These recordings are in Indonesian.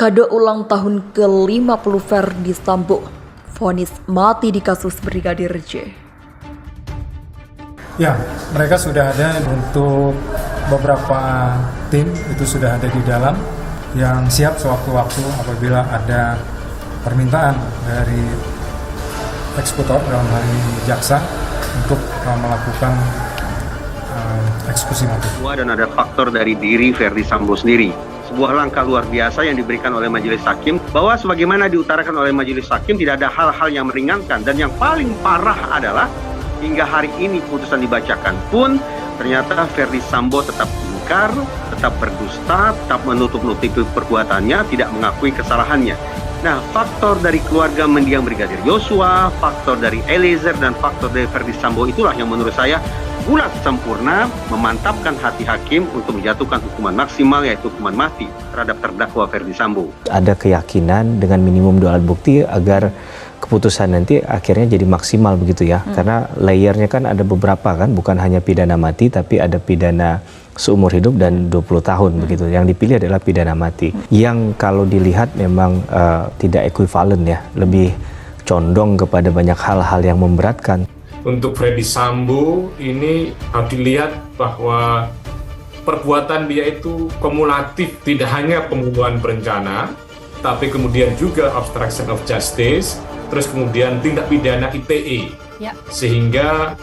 Kado ulang tahun ke-50 Ferdy Sambo, vonis mati di kasus Brigadir J. Ya, mereka sudah ada untuk beberapa tim, itu sudah ada di dalam yang siap sewaktu-waktu apabila ada permintaan dari eksekutor, dalam hal ini jaksa, untuk melakukan eksekusi mati. Dan ada faktor dari diri Ferdy Sambo sendiri. Sebuah langkah luar biasa yang diberikan oleh majelis hakim, bahwa sebagaimana diutarakan oleh majelis hakim tidak ada hal-hal yang meringankan, dan yang paling parah adalah hingga hari ini putusan dibacakan pun ternyata Ferdy Sambo tetap ingkar, tetap berdusta, tetap menutup-nutupi perbuatannya, tidak mengakui kesalahannya. Nah, faktor dari keluarga mendiang Brigadir Yosua, faktor dari Eliezer, dan faktor dari Ferdy Sambo itulah yang menurut saya bulat sempurna memantapkan hati hakim untuk menjatuhkan hukuman maksimal, yaitu hukuman mati terhadap terdakwa Ferdy Sambo. Ada keyakinan dengan minimum 2 alat bukti agar keputusan nanti akhirnya jadi maksimal begitu ya. Karena layernya kan ada beberapa kan, bukan hanya pidana mati tapi ada pidana seumur hidup dan 20 tahun begitu. Yang dipilih adalah pidana mati. Yang kalau dilihat memang tidak ekuivalen ya, lebih condong kepada banyak hal-hal yang memberatkan. Untuk Ferdy Sambo ini harus dilihat bahwa perbuatan dia itu kumulatif, tidak hanya pembunuhan berencana, tapi kemudian juga obstruction of justice, terus kemudian tindak pidana ITE, sehingga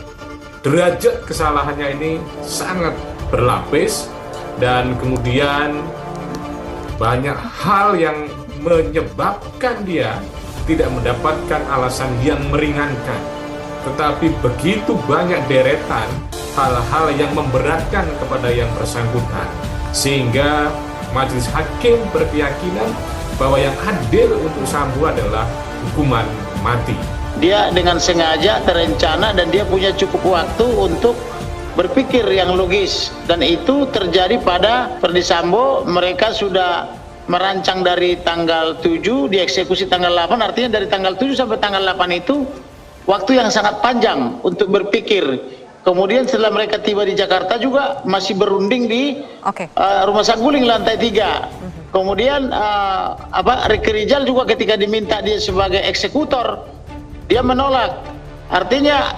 derajat kesalahannya ini sangat berlapis, dan kemudian banyak hal yang menyebabkan dia tidak mendapatkan alasan yang meringankan. Tetapi begitu banyak deretan hal-hal yang memberatkan kepada yang bersangkutan, sehingga majelis hakim berkeyakinan bahwa yang adil untuk Sambo adalah hukuman mati. Dia dengan sengaja terencana dan dia punya cukup waktu untuk berpikir yang logis, dan itu terjadi pada Ferdy Sambo. Mereka sudah merancang dari tanggal 7, dieksekusi tanggal 8, artinya dari tanggal 7 sampai tanggal 8 itu waktu yang sangat panjang untuk berpikir. Kemudian setelah mereka tiba di Jakarta juga masih berunding di rumah saguling lantai 3. Kemudian Ricky Rijal juga ketika diminta dia sebagai eksekutor, dia menolak. Artinya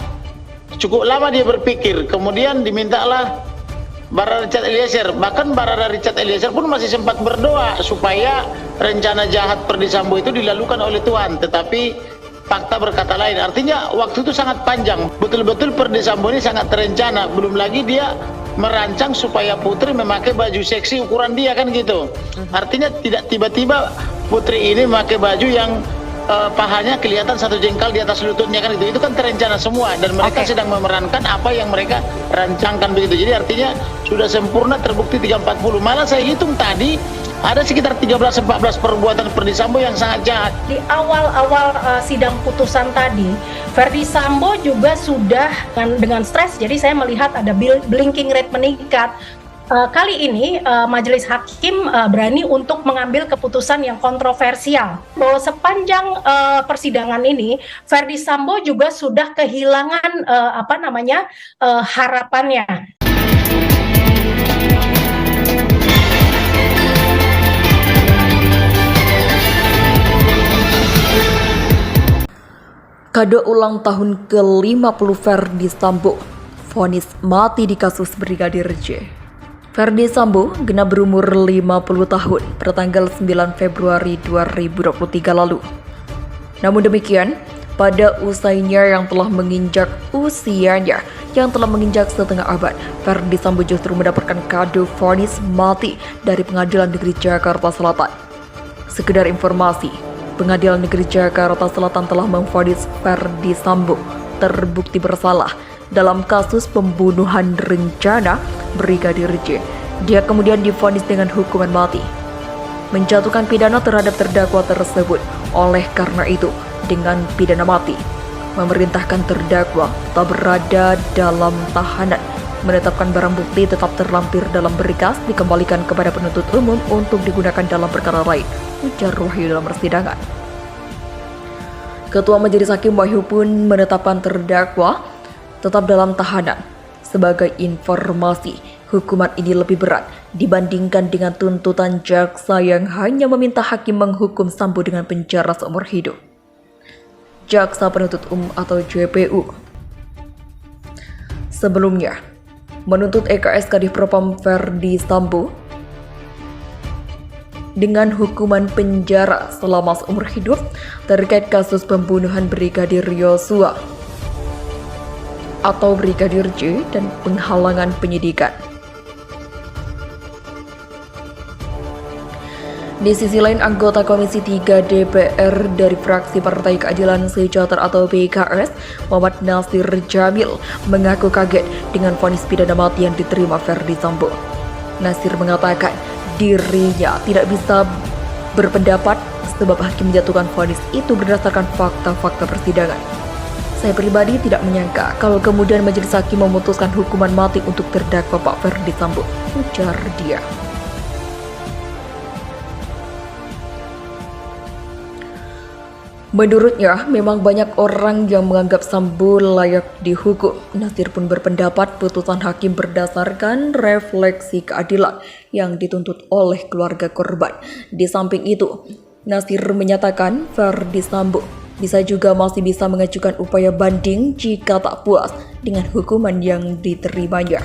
cukup lama dia berpikir. Kemudian dimintalah Barada Richard Eliezer. Bahkan Barada Richard Eliezer pun masih sempat berdoa supaya rencana jahat Ferdy Sambo itu dilakukan oleh Tuhan. Tetapi fakta berkata lain. Artinya waktu itu sangat panjang. Betul-betul Ferdy Sambo ini sangat terencana. Belum lagi dia merancang supaya Putri memakai baju seksi ukuran dia, kan gitu. Artinya tidak tiba-tiba Putri ini memakai baju yang pahanya kelihatan 1 jengkal di atas lututnya, kan gitu. Itu kan terencana semua, dan mereka sedang memerankan apa yang mereka rancangkan begitu. Jadi artinya sudah sempurna, terbukti 340. Malah saya hitung tadi ada sekitar 13-14 perbuatan Ferdy Sambo yang sangat jahat. Di awal-awal sidang putusan tadi, Ferdy Sambo juga sudah dengan stres, jadi saya melihat ada blinking rate meningkat. Kali ini majelis hakim berani untuk mengambil keputusan yang kontroversial, bahwa sepanjang persidangan ini Ferdy Sambo juga sudah kehilangan harapannya. Kado ulang tahun ke-50 Ferdy Sambo, vonis mati di kasus Brigadir J. Ferdy Sambo genap berumur 50 tahun pertanggal 9 Februari 2023 lalu. Namun demikian, pada usainya yang telah menginjak setengah abad, Ferdy Sambo justru mendapatkan kado vonis mati dari Pengadilan Negeri Jakarta Selatan. Sekedar informasi, Pengadilan Negeri Jakarta Selatan telah memvonis Ferdy Sambo terbukti bersalah dalam kasus pembunuhan rencana Brigadir J. Dia kemudian divonis dengan hukuman mati, menjatuhkan pidana terhadap terdakwa tersebut. Oleh karena itu, dengan pidana mati, memerintahkan terdakwa tak berada dalam tahanan, menetapkan barang bukti tetap terlampir dalam berkas dikembalikan kepada penuntut umum untuk digunakan dalam perkara lain, ujar Wahyu dalam persidangan. Ketua Majelis Hakim Wahyu pun menetapkan terdakwa tetap dalam tahanan. Sebagai informasi, Hukuman ini lebih berat dibandingkan dengan tuntutan jaksa yang hanya meminta hakim menghukum Sambo dengan penjara seumur hidup. Jaksa Penuntut Umum atau JPU sebelumnya menuntut EKS Kadif Propam Ferdi Sambo dengan hukuman penjara selama seumur hidup terkait kasus pembunuhan Brigadir Yosua atau Brigadir J dan penghalangan penyidikan. Di sisi lain, anggota Komisi 3 DPR dari fraksi Partai Keadilan Sejahtera atau PKS, Muhammad Nasir Jamil, mengaku kaget dengan vonis pidana mati yang diterima Ferdi Sambo. Nasir mengatakan dirinya tidak bisa berpendapat sebab hakim menjatuhkan vonis itu berdasarkan fakta-fakta persidangan. Saya pribadi tidak menyangka kalau kemudian majelis hakim memutuskan hukuman mati untuk terdakwa Pak Ferdi Sambo, ujar dia. Menurutnya, memang banyak orang yang menganggap Sambo layak dihukum. Nasir pun berpendapat putusan hakim berdasarkan refleksi keadilan yang dituntut oleh keluarga korban. Di samping itu, Nasir menyatakan Ferdi Sambo masih bisa mengajukan upaya banding jika tak puas dengan hukuman yang diterimanya.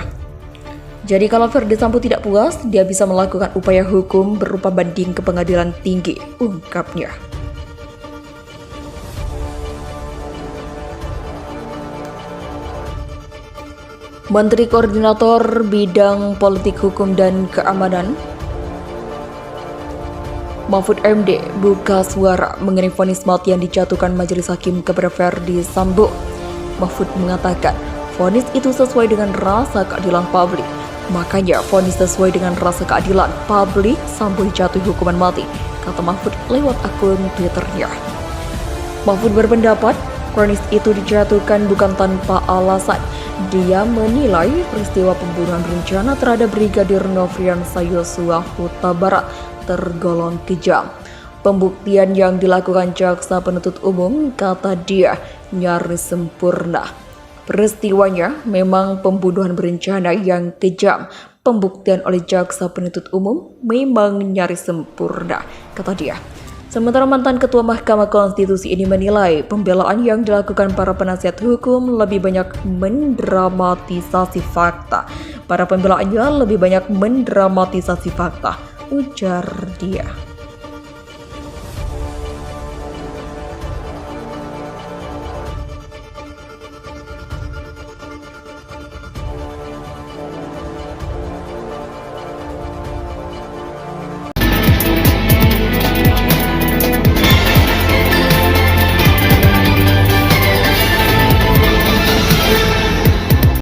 Jadi kalau Ferdi Sambo tidak puas, dia bisa melakukan upaya hukum berupa banding ke pengadilan tinggi, ungkapnya. Menteri Koordinator Bidang Politik Hukum dan Keamanan Mahfud MD buka suara mengenai vonis mati yang dijatuhkan majelis hakim kepada Ferdi Sambo. Mahfud mengatakan vonis itu sesuai dengan rasa keadilan publik. Makanya vonis sesuai dengan rasa keadilan publik, Sambo dijatuhi hukuman mati, kata Mahfud lewat akun Twitternya. Mahfud berpendapat vonis itu dijatuhkan bukan tanpa alasan. Dia menilai peristiwa pembunuhan berencana terhadap Brigadir Nofriansah Yosua Huta Barat tergolong kejam. Pembuktian yang dilakukan jaksa penuntut umum, kata dia, nyaris sempurna. Peristiwanya memang pembunuhan berencana yang kejam. Pembuktian oleh jaksa penuntut umum memang nyaris sempurna, kata dia. Sementara mantan Ketua Mahkamah Konstitusi ini menilai pembelaan yang dilakukan para penasihat hukum lebih banyak mendramatisasi fakta. Para pembelaannya lebih banyak mendramatisasi fakta, ujar dia.